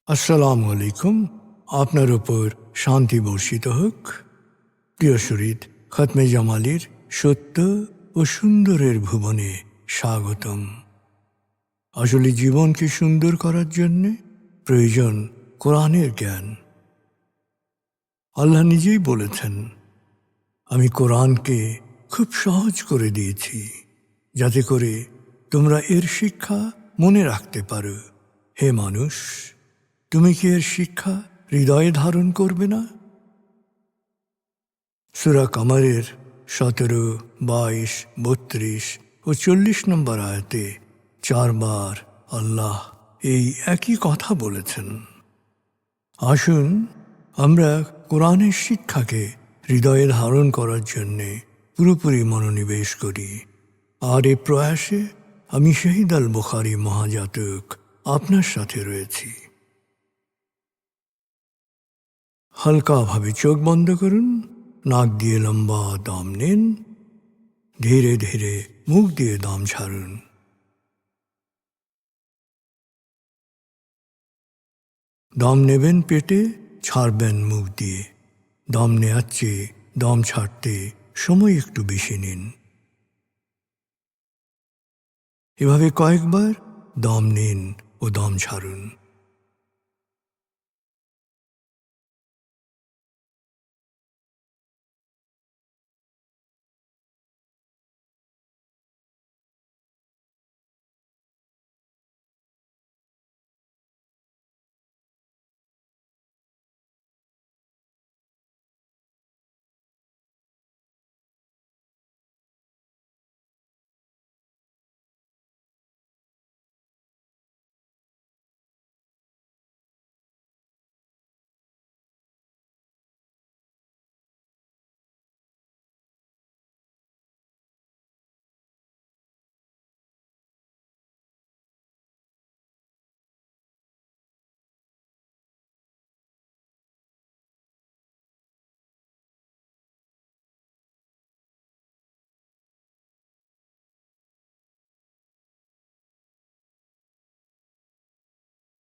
আসসালামু আলাইকুম। আপনার উপর শান্তি বর্ষিত হোক। প্রিয় শরীদ, খতমে জামালির সত্য ও সুন্দরের ভুবনে স্বাগতম। আসলে জীবনকে সুন্দর করার জন্যে প্রয়োজন কোরআনের জ্ঞান। আল্লাহ নিজেই বলেছেন, আমি কোরআনকে খুব সহজ করে দিয়েছি যাতে করে তোমরা এর শিক্ষা মনে রাখতে পারো। হে মানুষ, তুমি কি এর শিক্ষা হৃদয়ে ধারণ করবে না? সূরা কামারের 17, 22, 32 ও 40 নম্বর আয়াতে 4 বার আল্লাহ এই একই কথা বলেছেন। আসুন আমরা কোরআনের শিক্ষাকে হৃদয়ে ধারণ করার জন্যে পুরোপুরি মনোনিবেশ করি। আর এই প্রয়াসে আমি শহীদ আল বুখারী মহাজাতক আপনার সাথে রয়েছি। হালকাভাবে চোখ বন্ধ করুন, নাক দিয়ে লম্বা দম নিন, ধীরে ধীরে মুখ দিয়ে দম ছাড়ুন। দম নেবেন পেটে, ছাড়বেন মুখ দিয়ে। দম নেওয়ার চেয়ে দম ছাড়তে সময় একটু বেশি নিন। এভাবে কয়েকবার দম নিন ও দম ছাড়ুন।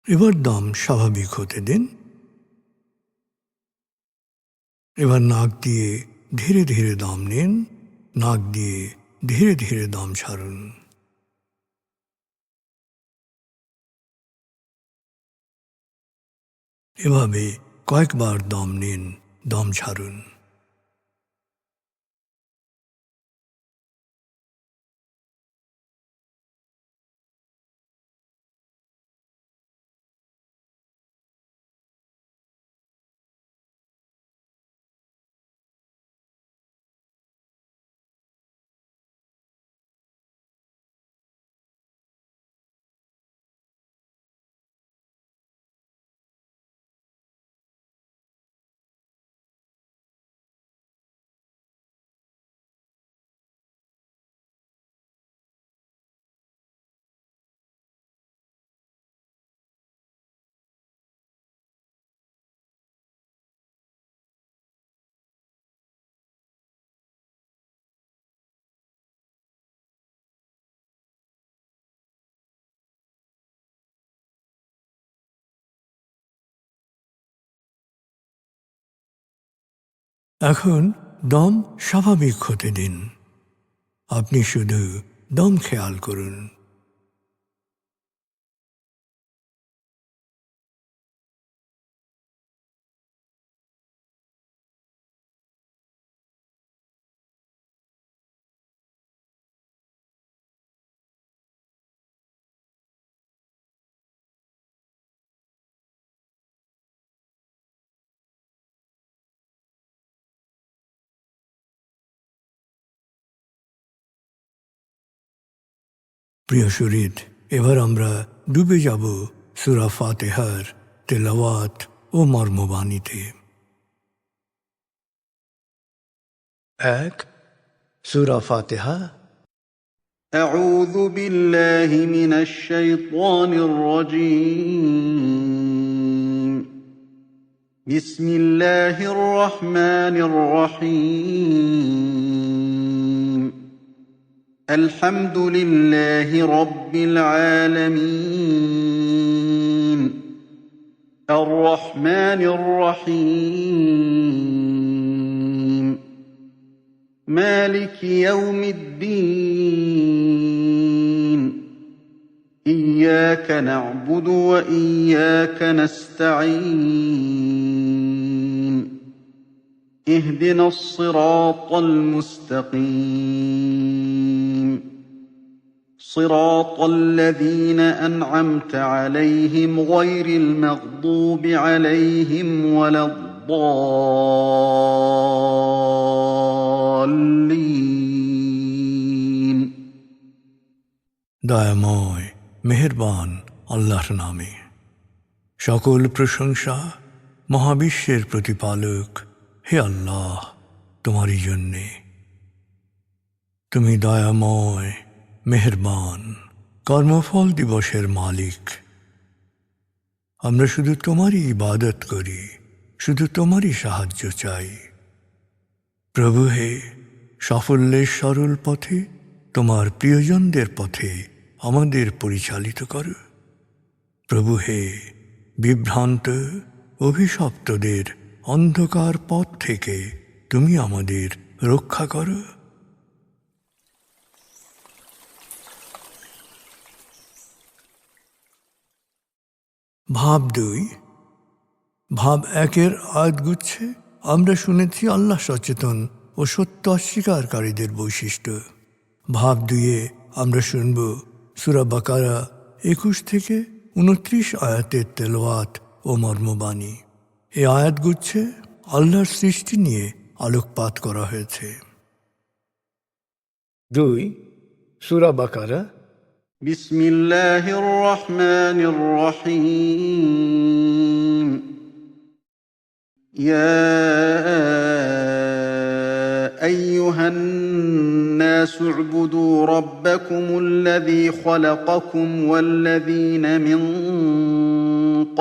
এবার দম স্বাভাবিক হতে দিন। এবার নাক দিয়ে ধীরে ধীরে দম নিন, নাক দিয়ে ধীরে ধীরে দম ছাড়ুন। এভাবে কয়েকবার দম নিন, দম ছাড়ুন। এখন দম স্বাভাবিক হতে দিন। আপনি শুধু দম খেয়াল করুন। প্রিয় শরীদ, এবার আমরা ডুবে যাব সূরা ফাতিহার তেলাওয়াত ও মর্মবাণীতে। 1. সূরা ফাতিহা। أعوذ بالله من الشيطان الرجيم. بسم الله الرحمن الرحيم. الحمد لله رب العالمين. الرحمن الرحيم مالك يوم الدين إياك نعبد وإياك نستعين اهدنا الصراط المستقيم صراط الذين أنعمت عليهم غير المغضوب عليهم ولا الضالين দয়াময় মেহেরবান আল্লাহর নামে। সকল প্রশংসা মহাবিশ্বের প্রতিপালক হে আল্লাহ তোমারই জন্যে। তুমি দয়াময় মেহেরবান কর্মফল দিবসের মালিক। আমরা শুধু তোমারই ইবাদত করি, শুধু তোমারই সাহায্য চাই। প্রভু হে, সাফল্যের সরল পথে তোমার প্রিয়জনদের পথে আমাদের পরিচালিত করো। প্রভু হে, বিভ্রান্ত অভিশপ্তদের অন্ধকার পথ থেকে তুমি আমাদের রক্ষা করো। ভাব 2। ভাব 1-এর আয়াতগুচ্ছে আমরা শুনেছি আল্লাহ সচেতন ও সত্য অস্বীকারীদের বৈশিষ্ট্য। ভাব 2-এ আমরা শুনব সূরা বাকারা 21-29 আয়াতের তেলাওয়াত ও মর্মবাণী। এই আয়াতগুচ্ছে আল্লাহর সৃষ্টি নিয়ে আলোকপাত করা হয়েছে। 2 সূরা বাকারা। بسم الله الرحمن الرحيم يا أيها الناس اعبدوا ربكم الذي خلقكم والذين من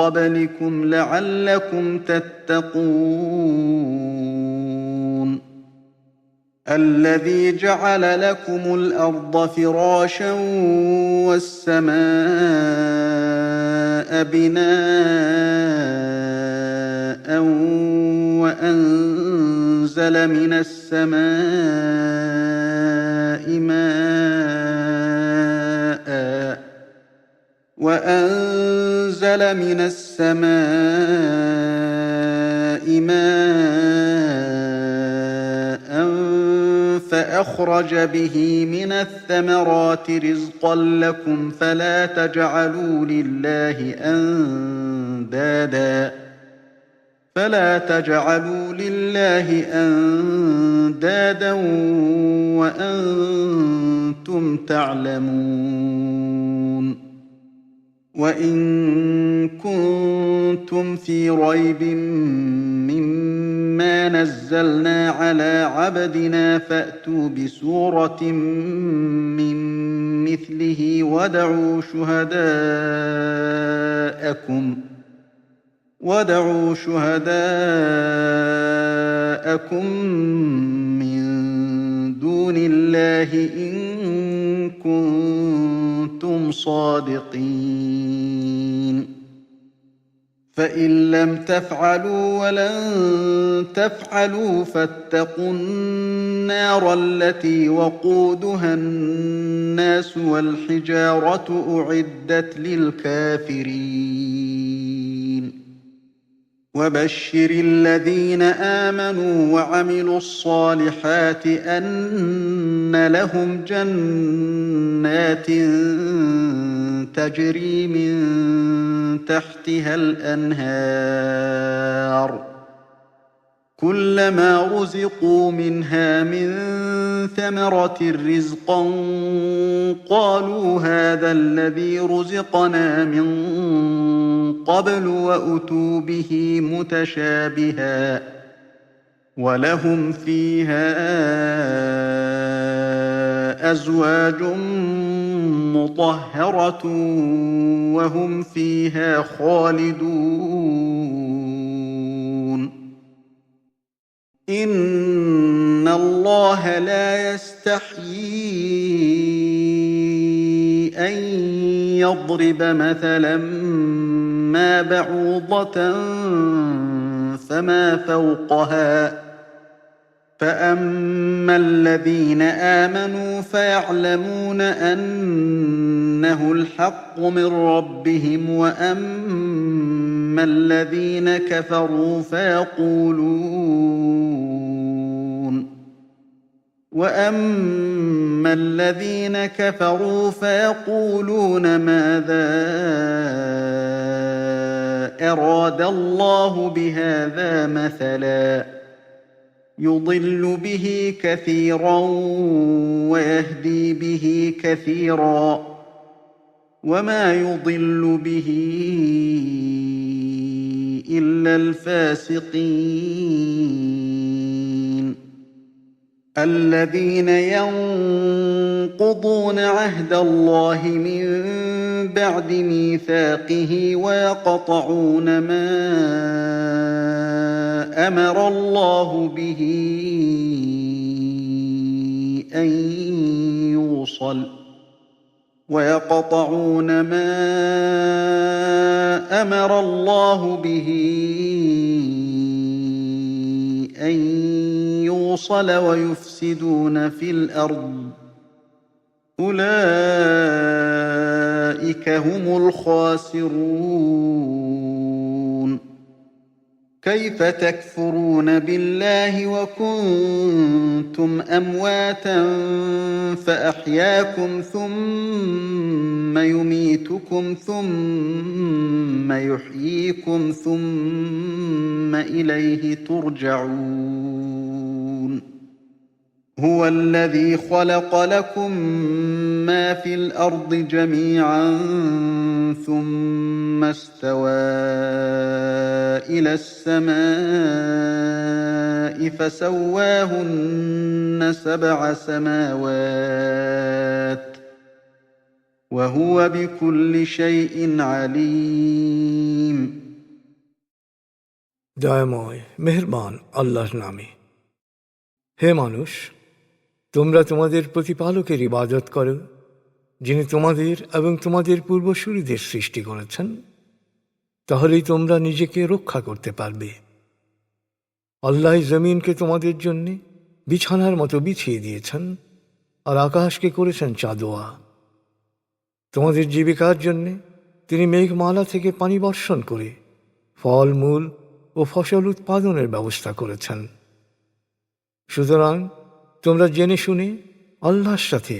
قبلكم لعلكم تتقون الذي جعل لكم الأرض فراشا والسماء بناء وأنزل من السماء ماء فأخرج به من الثمرات رزقا لكم فلا تجعلوا لله أندادا وأنتم تعلمون وإن كنتم في ريب مما نزلنا على عبدنا فأتوا بسورة من مثله ودعوا شهداءكم من دون الله إن كنتم صادقين فإن لم تفعلوا ولن تفعلوا فاتقوا النار التي وقودها الناس والحجارة أعدت للكافرين وبشر الذين آمنوا وعملوا الصالحات أن لهم جنات تجري من تحتها الأنهار كلما رزقوا منها من ثمرة رزقا قالوا هذا الذي رزقنا من قبل وأتوا به متشابها ولهم فيها أزواج مطهرة وهم فيها خالدون إن الله لا يستحيي أن يضرب مثلا ما بعوضة فما فوقها فأما الذين آمنوا فيعلمون أنه الحق من ربهم وأما الذين كفروا فيقولون ماذا أراد الله بهذا مثلا يضل به كثيرا ويهدي به كثيرا وما يضل به إلا الفاسقين الذين ينقضون عهد الله من بعد ميثاقه ويقطعون ما أمر الله به أن يوصل ويفسدون في الأرض أولئك هم الخاسرون كيف تكفرون بالله وكنتم أمواتا فأحياكم ثم يميتكم ثم يحييكم ثم إليه ترجعون هو الذي خلق لكم ما في الأرض جميعا ثم استوى إلى السماء فسواهن 7 سماوات وهو بكل شيء عليم দয়াময় মেহেরবান আল্লাহর নামে। হে মানুষ, তোমরা তোমাদের প্রতিপালকের ইবাদত করো, যিনি তোমাদের এবং তোমাদের পূর্বসূরীদের সৃষ্টি করেছেন, তাহলেই তোমরা নিজেকে রক্ষা করতে পারবে। আল্লাহ জমিনকে তোমাদের জন্য বিছানার মতো বিছিয়ে দিয়েছেন আর আকাশকে করেছেন চাঁদোয়া। তোমাদের জীবিকার জন্যে তিনি মেঘমালা থেকে পানি বর্ষণ করে ফল মূল ও ফসল উৎপাদনের ব্যবস্থা করেছেন। সুতরাং তোমরা জেনে শুনে আল্লাহর সাথে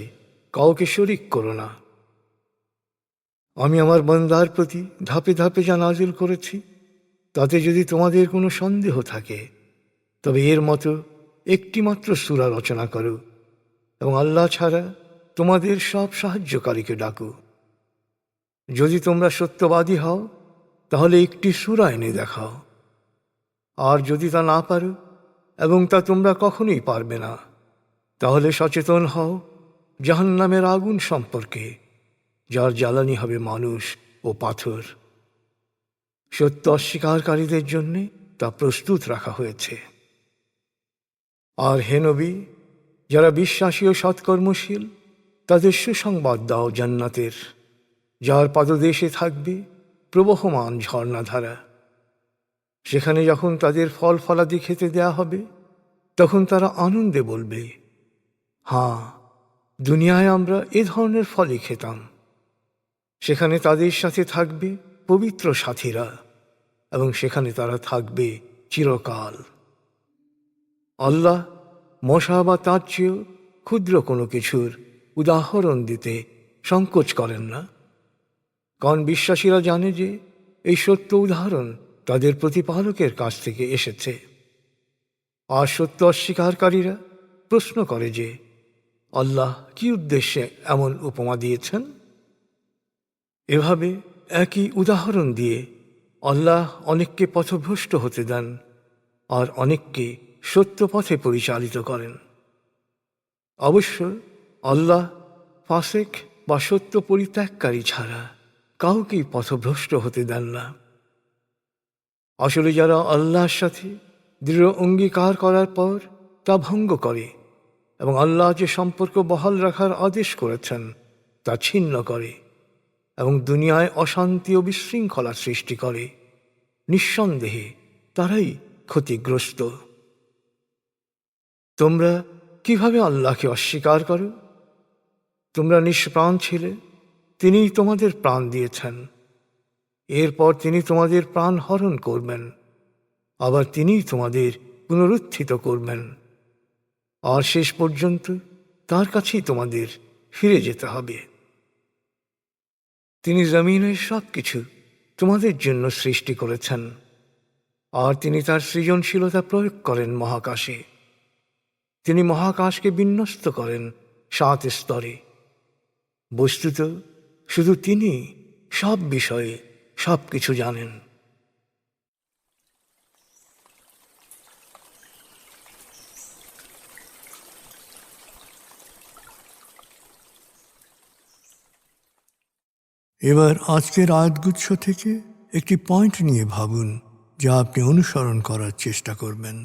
কাউকে শরিক করো না। আমি আমার বান্দার প্রতি ধাপে ধাপে যা নাজিল করেছি, তাতে যদি তোমাদের কোনো সন্দেহ থাকে, তবে এর মতো একটিমাত্র সূরা রচনা করো এবং আল্লাহ ছাড়া তোমাদের সব সাহায্যকারীকে ডাকো। যদি তোমরা সত্যবাদী হও, তাহলে একটি সূরা এনে দেখাও। আর যদি তা না পারো, এবং তা তোমরা কখনোই পারবে না, তাহলে সচেতন হও জাহান্নামের আগুন সম্পর্কে, যার জ্বালানি হবে মানুষ ও পাথর। সত্য অস্বীকারীদের জন্য তা প্রস্তুত রাখা হয়েছে। আর হে নবী, যারা বিশ্বাসী ও সৎকর্মশীল, তাদের সুসংবাদ দাও জান্নাতের, যার পাদদেশে থাকবে প্রবহমান ঝর্ণাধারা। সেখানে যখন তাদের ফল ফলাদি খেতে দেয়া হবে, তখন তারা আনন্দে বলবে, হ্যাঁ, দুনিয়ায় আমরা এ ধরনের ফলই খেতাম। সেখানে তাদের সাথে থাকবে পবিত্র সাথীরা এবং সেখানে তারা থাকবে চিরকাল। আল্লাহ মশা বা তার চেয়েও ক্ষুদ্র কোনো কিছুর উদাহরণ দিতে সংকোচ করেন না, কারণ বিশ্বাসীরা জানে যে এই সত্য উদাহরণ তাদের প্রতিপালকের কাছ থেকে এসেছে। আর সত্য অস্বীকারীরা প্রশ্ন করে যে আল্লাহ কি উদ্দেশ্যে এমন উপমা দিয়েছেন। এভাবে একই উদাহরণ দিয়ে আল্লাহ অনেককে পথভ্রষ্ট হতে দেন আর অনেককে সত্য পথে পরিচালিত করেন। অবশ্য আল্লাহ ফাসেক বা সত্য পরিত্যাগকারী ছাড়া কাউকেই পথভ্রষ্ট হতে দেন না। আসলে যারা আল্লাহর সাথে দৃঢ় অঙ্গীকার করার পর তা ভঙ্গ করে এবং আল্লাহ যে সম্পর্ক বহাল রাখার আদেশ করেছেন তা ছিন্ন করে এবং দুনিয়ায় অশান্তি ও বিশৃঙ্খলার সৃষ্টি করে, নিঃসন্দেহে তারাই ক্ষতিগ্রস্ত। তোমরা কিভাবে আল্লাহকে অস্বীকার করো? তোমরা নিষ্প্রাণ ছিলে, তিনিই তোমাদের প্রাণ দিয়েছেন। এরপর তিনি তোমাদের প্রাণ হরণ করবেন, আবার তিনিই তোমাদের পুনরুত্থিত করবেন, আর শেষ পর্যন্ত তার কাছেই তোমাদের ফিরে যেতে হবে। তিনি জমিনের সব কিছু তোমাদের জন্য সৃষ্টি করেছেন, আর তিনি তার সৃজনশীলতা প্রয়োগ করেন মহাকাশে। তিনি মহাকাশকে বিন্যস্ত করেন 7 স্তরে। বস্তুত শুধু তিনি সব বিষয়ে সব কিছু জানেন। এবার আজকের আয়াতগুচ্ছ থেকে একটি পয়েন্ট নিয়ে ভাবুন, যা আপনি অনুসরণ করার চেষ্টা করবেন।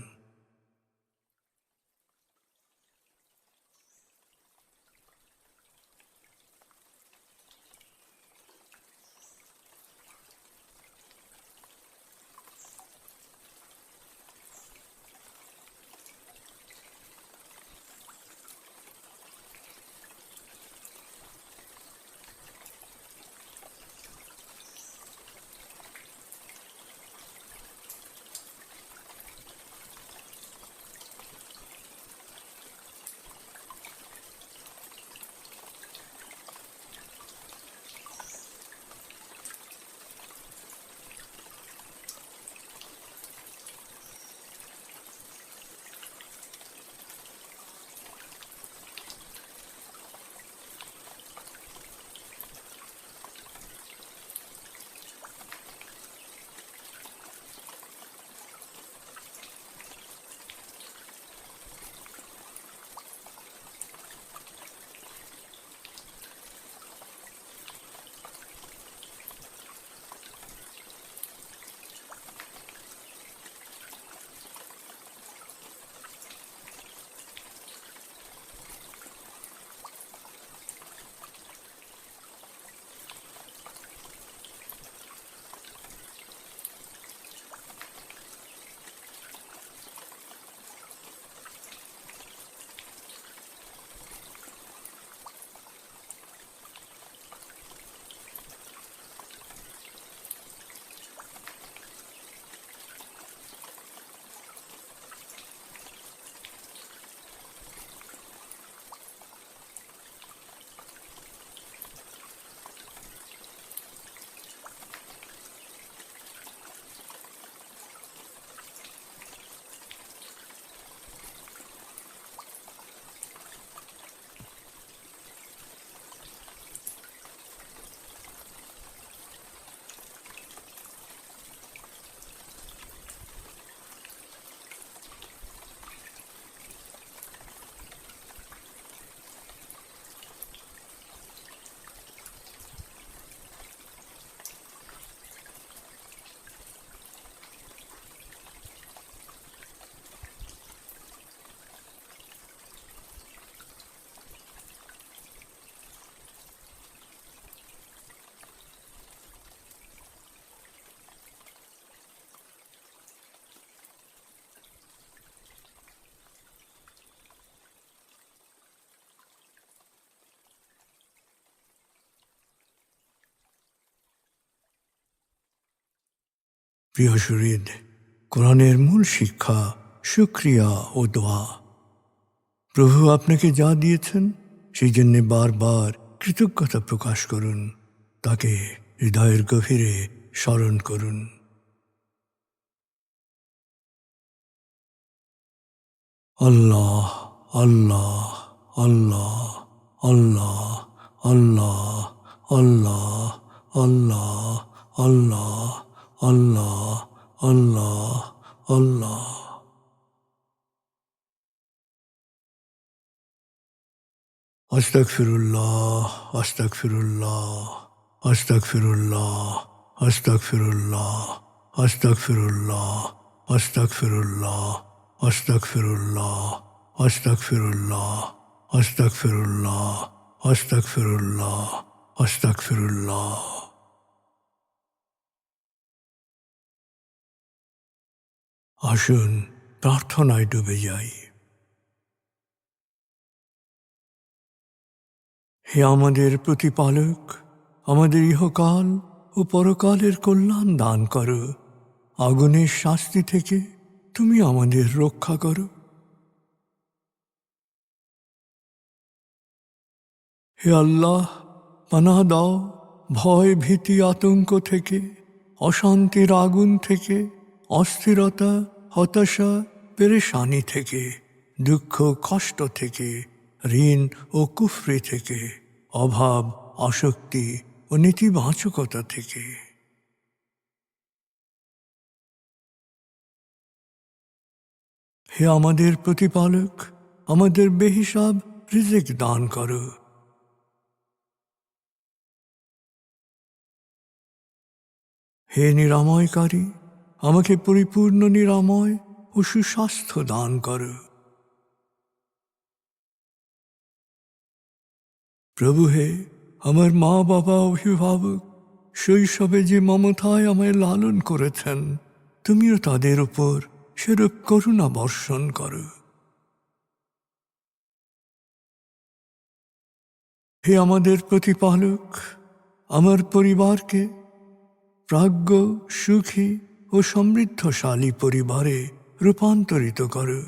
প্রিয় শরীদ, কোরআনের মূল শিক্ষা শুকরিয়া ও দোয়া। প্রভু আপনাকে যা দিয়েছেন সেই জন্যে বারবার কৃতজ্ঞতা প্রকাশ করুন, তাকে হৃদয়ের গভীরে স্মরণ করুন। আল্লাহ আল্লাহ আল্লাহ আল্লাহ আল্লাহ আল্লাহ আল্লাহ আল্লাহ আল্লাহ আল্লাহ আল্লাহ। আস্তাগফিরুল্লাহ আস্তাগফিরুল্লাহ আস্তাগফিরুল্লাহ আস্তাগফিরুল্লাহ আস্তাগফিরুল্লাহ আস্তাগফিরুল্লাহ আস্তাগফিরুল্লাহ আস্তাগফিরুল্লাহ আস্তাগফিরুল্লাহ আস্তাগফিরুল্লাহ আস্তাগফিরুল্লাহ। আসুন প্রার্থনায় ডুবে যাই। হে আমাদের প্রতিপালক, আমাদের ইহকাল ও পরকালের কল্যাণ দান করো। আগুনের শাস্তি থেকে তুমি আমাদের রক্ষা করো। হে আল্লাহ, পানাহ দাও ভয় ভীতি আতঙ্ক থেকে, অশান্তির আগুন থেকে, অস্থিরতা হতাশা পেরেশানি থেকে, দুঃখ কষ্ট থেকে, ঋণ ও কুফরি থেকে, অভাব আসক্তি ও নেতিবাচকতা থেকে। হে আমাদের প্রতিপালক, আমাদের বেহিসাব রিজিক দান করো। হে নিরাময়কারী, আমাকে পরিপূর্ণ নিরাময় ও সুস্বাস্থ্য দান করো। প্রভু হে, আমার মা বাবা অভিভাবক শৈশবে যে মমতায় আমায় লালন করেছেন, তুমিও তাদের উপর সেরূপ করুণা বর্ষণ করো। হে আমাদের প্রতিপালক, আমার পরিবারকে প্রাজ্ঞ সুখী ও সমৃদ্ধশালী পরিবারে রূপান্তরিত করো।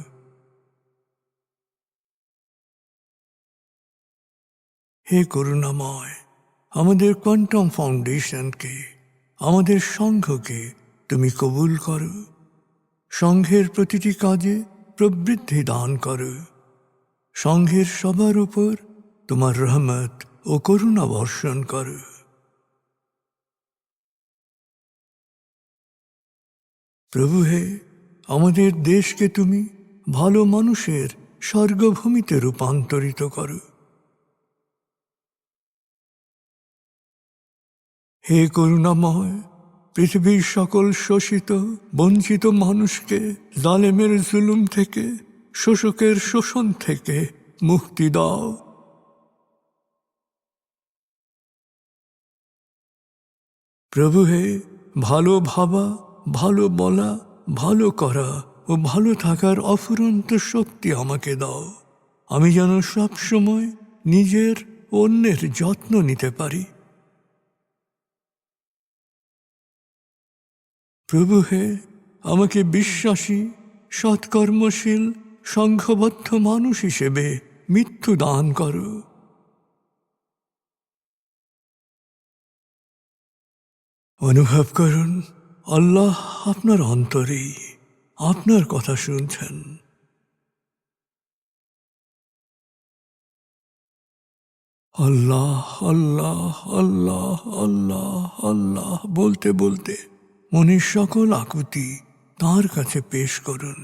হে করুণাময়, আমাদের কোয়ান্টাম ফাউন্ডেশনকে, আমাদের সংঘকে তুমি কবুল করো। সংঘের প্রতিটি কাজে প্রবৃদ্ধি দান করো। সংঘের সবার উপর তোমার রহমত ও করুণা বর্ষণ করো। প্রভু হে, আমাদের দেশকে তুমি ভালো মানুষের স্বর্গভূমিতে রূপান্তরিত করো। হে করুণাময়, পৃথিবীর সকল শোষিত বঞ্চিত মানুষকে জালেমের জুলুম থেকে, শোষকের শোষণ থেকে মুক্তি দাও। প্রভু হে, ভালো ভাবা, ভালো বলা, ভালো করা ও ভালো থাকার অফুরন্ত শক্তি আমাকে দাও। আমি যেন সব সময় নিজের ও অন্যের যত্ন নিতে পারি। প্রভু হে, আমাকে বিশ্বাসী সৎকর্মশীল সংঘবদ্ধ মানুষ হিসেবে মৃত্যু দান করো। অনুভব করুন, আল্লাহ আপনার অন্তরেই আপনার কথা শুনছেন। আল্লাহ আল্লাহ আল্লাহ আল্লাহ আল্লাহ বলতে বলতে মনের সকল আকুতি তাঁর কাছে পেশ করুন।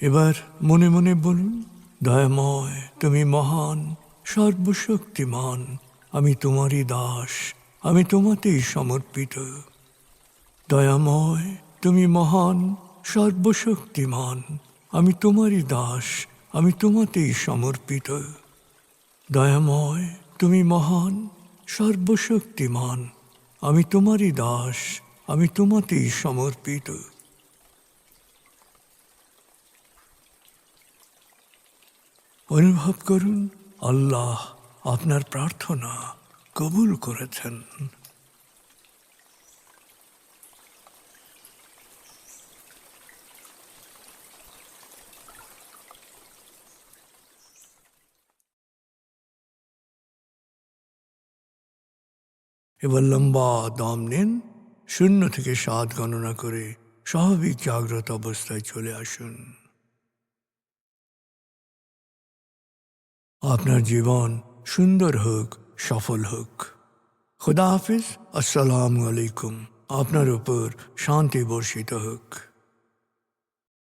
এবার মনে মনে বলুন, দয়াময় তুমি মহান, সর্বশক্তিমান, আমি তোমারই দাস, আমি তোমাতেই সমর্পিত। দয়াময় তুমি মহান, সর্বশক্তিমান, আমি তোমারই দাস, আমি তোমাতেই সমর্পিত। দয়াময় তুমি মহান, সর্বশক্তিমান, আমি তোমারই দাস, আমি তোমাতেই সমর্পিত। অনুভব করুন আল্লাহ আপনার প্রার্থনা কবুল করেছেন। এবার লম্বা দম নিন, 0 থেকে 7 গণনা করে স্বাভাবিক জাগ্রত অবস্থায় চলে আসুন। আপনার জীবন সুন্দর হোক, সফল হোক। খুদা হাফিজ। আসসালামু আলাইকুম। আপনার উপর শান্তি বর্ষিত হোক।